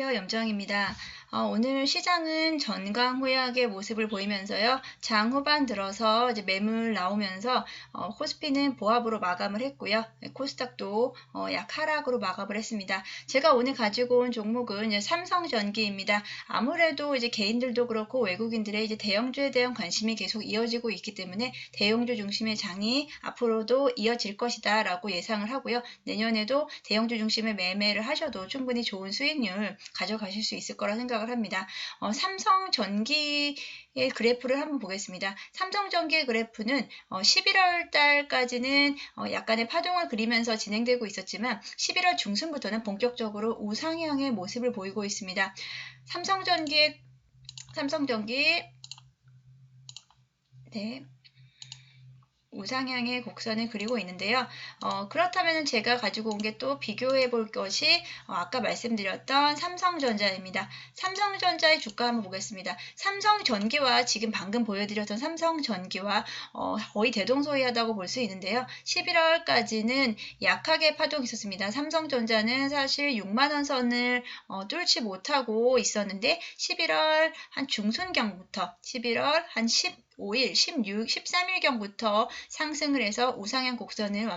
염정입니다. 오늘 시장은 전강후약의 모습을 보이면서요. 장 후반 들어서 이제 매물 나오면서 코스피는 보합으로 마감을 했고요. 코스닥도 약 하락으로 마감을 했습니다. 제가 오늘 가지고 온 종목은 이제 삼성전기입니다. 아무래도 이제 개인들도 그렇고 외국인들의 이제 대형주에 대한 관심이 계속 이어지고 있기 때문에 대형주 중심의 장이 앞으로도 이어질 것이다라고 예상을 하고요. 내년에도 대형주 중심의 매매를 하셔도 충분히 좋은 수익률 가져가실 수 있을 거라 생각을 합니다. 삼성전기의 그래프를 한번 보겠습니다. 삼성전기의 그래프는 11월 달까지는 약간의 파동을 그리면서 진행되고 있었지만 11월 중순부터는 본격적으로 우상향의 모습을 보이고 있습니다. 삼성전기 네. 우상향의 곡선을 그리고 있는데요. 그렇다면 제가 가지고 온 게 또 비교해 볼 것이 아까 말씀드렸던 삼성전자입니다. 삼성전자의 주가 한번 보겠습니다. 삼성전기와 지금 방금 보여드렸던 삼성전기와 거의 대동소이하다고 볼 수 있는데요. 11월까지는 약하게 파동이 있었습니다. 삼성전자는 사실 6만원 선을 뚫지 못하고 있었는데 11월 한 중순경부터 11월 한 5일, 16, 13일경부터 상승을 해서 우상향 곡선을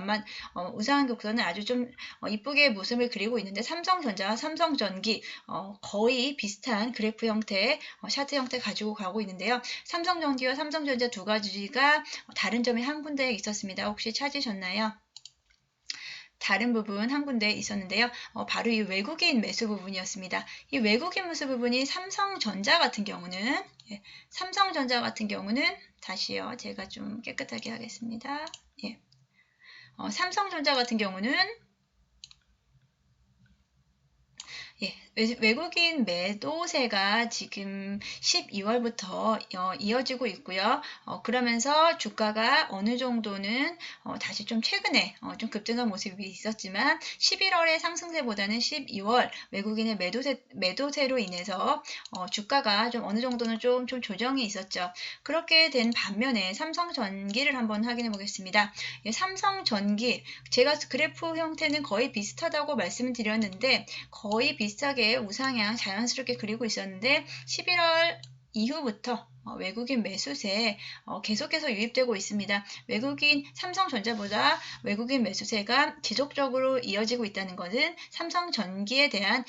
우상향 곡선을 아주 좀 이쁘게 모습을 그리고 있는데 삼성전자와 삼성전기 거의 비슷한 그래프 형태, 차트 형태 가지고 가고 있는데요. 삼성전기와 삼성전자 두 가지가 다른 점이 한 군데에 있었습니다. 혹시 찾으셨나요? 다른 부분 한 군데 있었는데요. 바로 이 외국인 매수 부분이었습니다. 이 외국인 매수 부분이 삼성전자 같은 경우는 다시요. 제가 좀 깨끗하게 하겠습니다. 삼성전자 같은 경우는 외국인 매도세가 지금 12월부터 이어지고 있고요. 그러면서 주가가 어느 정도는 다시 좀 최근에 좀 급등한 모습이 있었지만 11월의 상승세보다는 12월 외국인의 매도세로 인해서 주가가 좀 어느 정도는 좀 조정이 있었죠. 그렇게 된 반면에 삼성전기를 한번 확인해 보겠습니다. 삼성전기 제가 그래프 형태는 거의 비슷하다고 말씀드렸는데 거의 비슷하게 우상향 자연스럽게 그리고 있었는데 11월 이후부터 외국인 매수세 계속해서 유입되고 있습니다. 삼성전자보다 외국인 매수세가 지속적으로 이어지고 있다는 것은 삼성전기에 대한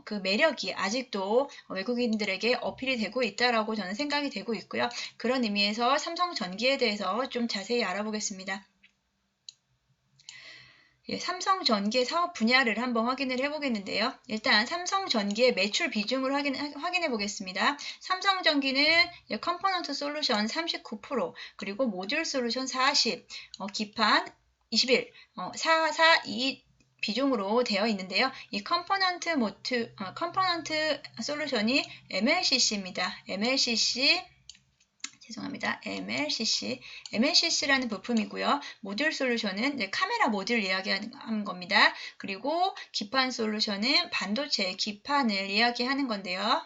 그 매력이 아직도 외국인들에게 어필이 되고 있다라고 저는 생각이 되고 있고요. 그런 의미에서 삼성전기에 대해서 좀 자세히 알아보겠습니다. 삼성전기의 사업 분야를 한번 확인을 해보겠는데요. 일단 삼성전기의 매출 비중을 확인해 보겠습니다. 삼성전기는 컴포넌트 솔루션 39%, 그리고 모듈 솔루션 40, 기판 21, 2 비중으로 되어 있는데요. 이 컴포넌트 솔루션이 MLCC입니다. MLCC라는 부품이고요. 모듈 솔루션은 카메라 모듈 이야기하는 겁니다. 그리고 기판 솔루션은 반도체 기판을 이야기하는 건데요.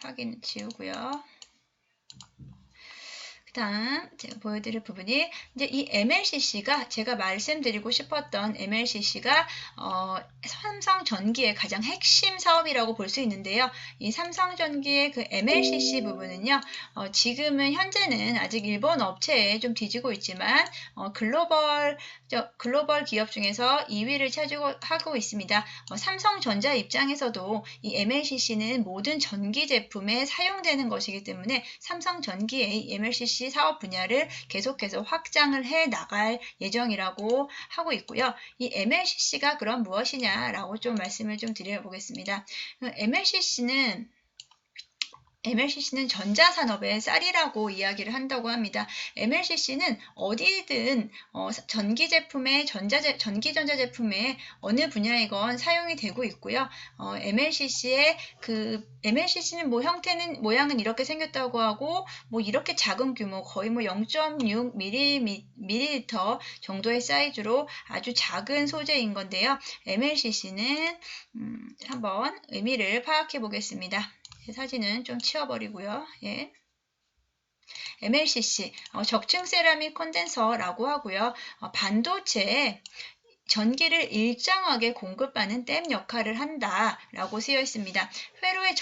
확인 지우고요. 다음 제가 보여드릴 부분이 이제 이 MLCC가 제가 말씀드리고 싶었던 MLCC가 삼성전기의 가장 핵심 사업이라고 볼 수 있는데요. 이 삼성전기의 그 MLCC 부분은요. 지금은 현재는 아직 일본 업체에 좀 뒤지고 있지만 글로벌 기업 중에서 2위를 차지하고 있습니다. 삼성전자 입장에서도 이 MLCC는 모든 전기 제품에 사용되는 것이기 때문에 삼성전기의 MLCC 사업 분야를 계속해서 확장을 해 나갈 예정이라고 하고 있고요. 이 MLCC가 그럼 무엇이냐라고 좀 말씀을 좀 드려보겠습니다. MLCC는 전자산업의 쌀이라고 이야기를 한다고 합니다. MLCC는 어디든 전기전자 제품의 어느 분야이건 사용이 되고 있고요. MLCC는 모양은 이렇게 생겼다고 하고 이렇게 작은 규모 거의 0.6mm 정도의 사이즈로 아주 작은 소재인 건데요. MLCC는 한번 의미를 파악해 보겠습니다. 사진은 좀 치워버리고요. MLCC, 적층 세라믹 컨덴서라고 하고요. 반도체에 전기를 일정하게 공급하는 댐 역할을 한다라고 쓰여 있습니다. 회로에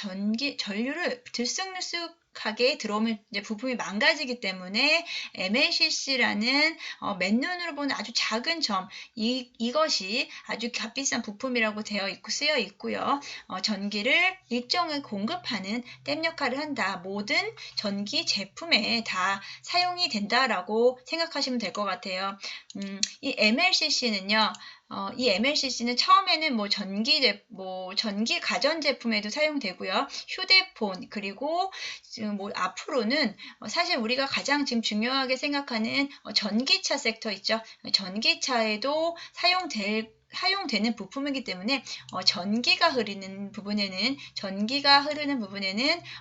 전류를 들쑥날쑥하게 들어오면 이제 부품이 망가지기 때문에 MLCC라는 맨눈으로 보는 아주 작은 점, 이것이 아주 값비싼 부품이라고 쓰여 있고요. 전기를 일정하게 공급하는 댐 역할을 한다. 모든 전기 제품에 다 사용이 된다라고 생각하시면 될 것 같아요. 이 MLCC는요. 이 MLCC는 처음에는 전기 가전제품에도 사용되고요. 휴대폰, 그리고 앞으로는 사실 우리가 가장 지금 중요하게 생각하는 전기차 섹터 있죠. 전기차에도 사용되는 부품이기 때문에 전기가 흐르는 부분에는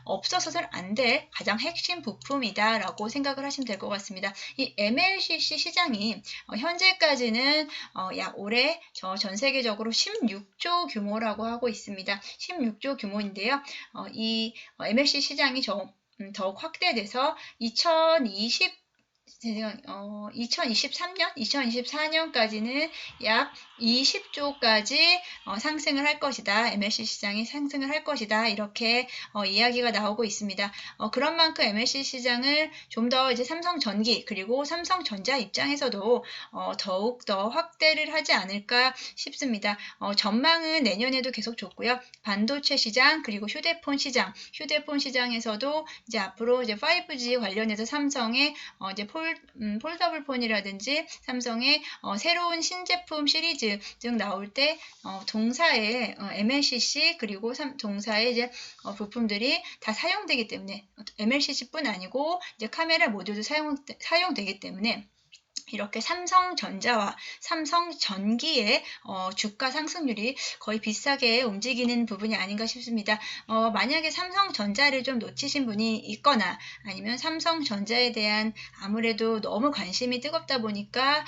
없어서는 안 될 가장 핵심 부품이다라고 생각을 하시면 될 것 같습니다. 이 MLCC 시장이 현재까지는 약 올해 전 세계적으로 16조 규모라고 하고 있습니다. 16조 규모인데요. 이 MLCC 시장이 더욱 확대돼서 2024년까지는 약 20조까지 상승을 할 것이다. MLCC 시장이 상승을 할 것이다. 이렇게 이야기가 나오고 있습니다. 그런 만큼 MLCC 시장을 좀 더 이제 삼성전기 그리고 삼성전자 입장에서도 더욱 더 확대를 하지 않을까 싶습니다. 전망은 내년에도 계속 좋고요. 반도체 시장 그리고 휴대폰 시장에서도 이제 앞으로 이제 5G 관련해서 삼성의 이제 폴더블 폰이라든지 삼성의 새로운 신제품 시리즈 등 나올 때 동사의 MLCC 그리고 동사의 이제 부품들이 다 사용되기 때문에 MLCC뿐 아니고 이제 카메라 모듈도 사용되기 때문에 이렇게 삼성전자와 삼성전기의 주가 상승률이 거의 비슷하게 움직이는 부분이 아닌가 싶습니다. 만약에 삼성전자를 좀 놓치신 분이 있거나 아니면 삼성전자에 대한 아무래도 너무 관심이 뜨겁다 보니까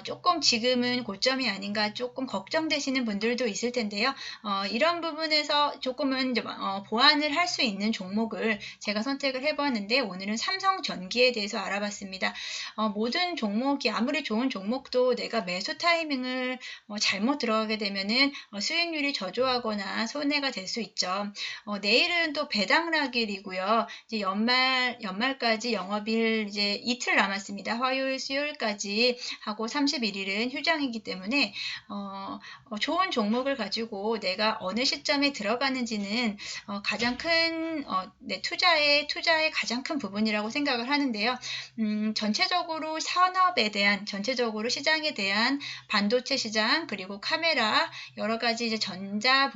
조금 지금은 고점이 아닌가 조금 걱정되시는 분들도 있을 텐데요. 이런 부분에서 조금은 보완을 할 수 있는 종목을 제가 선택을 해보았는데 오늘은 삼성전기에 대해서 알아봤습니다. 모든 종목이 아무리 좋은 종목도 내가 매수 타이밍을 잘못 들어가게 되면은 수익률이 저조하거나 손해가 될 수 있죠. 내일은 또 배당락일이고요. 이제 연말까지 영업일 이제 이틀 남았습니다. 화요일, 수요일까지 하고 31일은 휴장이기 때문에 좋은 종목을 가지고 내가 어느 시점에 들어가는지는 가장 큰 투자의 가장 큰 부분이라고 생각을 하는데요. 전체적으로 전체적으로 시장에 대한 반도체 시장 그리고 카메라 여러 가지 이제 전기전자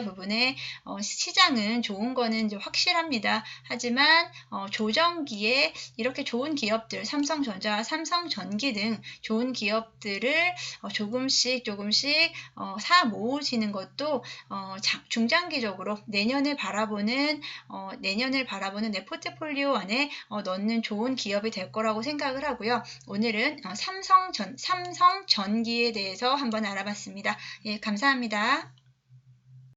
부분의 시장은 좋은 거는 이제 확실합니다. 하지만 조정기에 이렇게 좋은 기업들 삼성전자와 삼성전기 등 좋은 기업들을 조금씩 사 모으시는 것도 중장기적으로 내년을 바라보는 내 포트폴리오 안에 넣는 좋은 기업이 될 거라고 생각을 하고요. 오늘은 삼성전기에 대해서 한번 알아봤습니다. 예, 감사합니다.